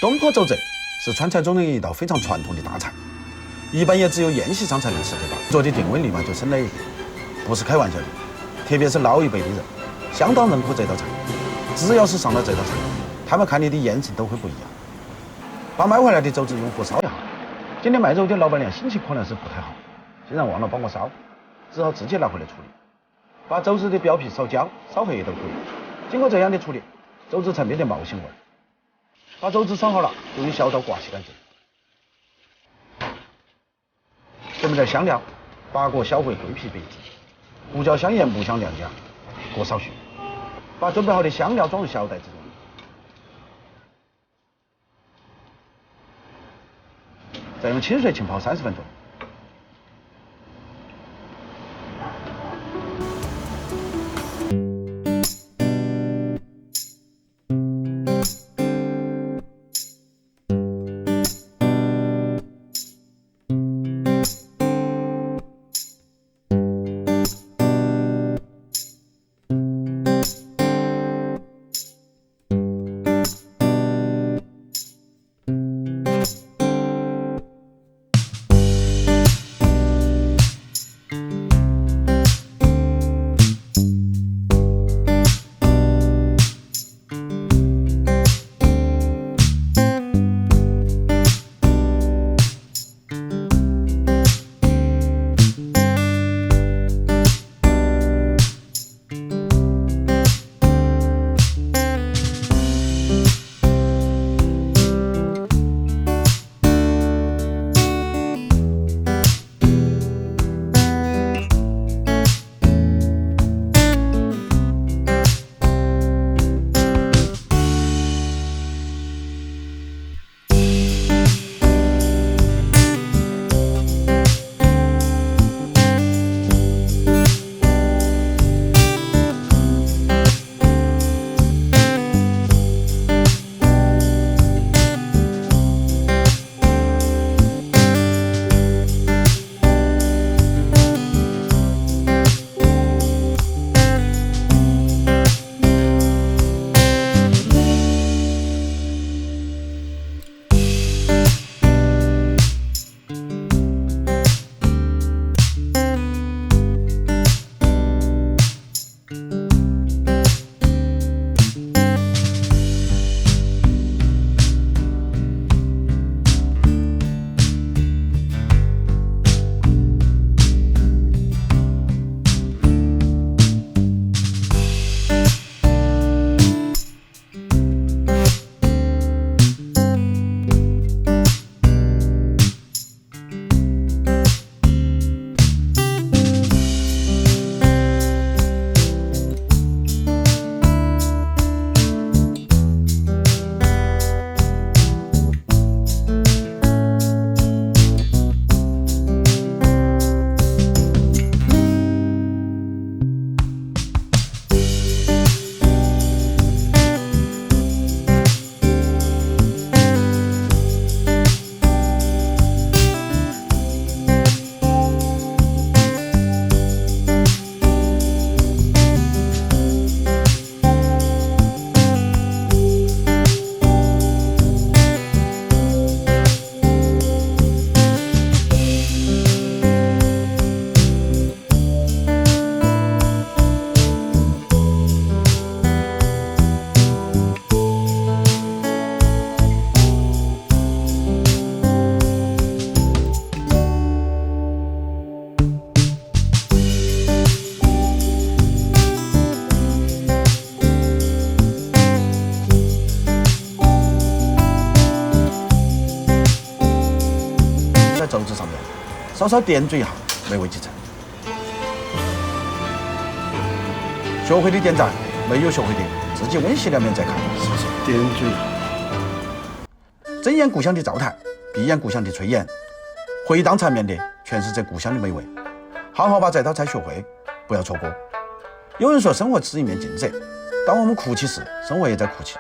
东坡肘子是川菜中的一道非常传统的大菜，一般也只有宴席上才能吃得到。做的定位立马就深了一点，不是开玩笑的。特别是老一辈的人，相当认可这道菜。只要是上了这道菜，他们看你的眼神都会不一样。把买回来的肘子用火烧一下。今天卖肉的老板娘心情可能是不太好，竟然忘了帮我烧，只好自己拿回来处理。把肘子的表皮烧焦、烧黑都可以。经过这样的处理，肘子才没得冒腥味。把肘子烧好了，就用小刀刮洗干净。准备点香料：八角、小茴、桂皮、白芷、胡椒、香盐、木香、亮姜，各少许。把准备好的香料装入小袋子中，再用清水浸泡30分钟。肘子上面稍稍点缀一下，美味即成。学会的点赞，没有学会的自己温习两遍再看。点缀。睁眼故乡的灶台，闭眼故乡的炊烟，回荡缠绵的全是这故乡的美味。好好把这道菜学会，不要错过。有人说，生活是一面镜子，当我们哭泣时，生活也在哭泣；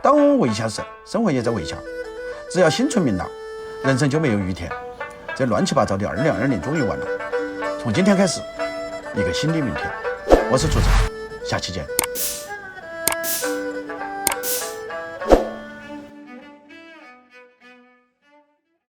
当我们微笑时，生活也在微笑。只要心存明朗，人生就没有雨天。这乱七八糟的2020终于完了，从今天开始，一个新的明天。我是主持人，下期见。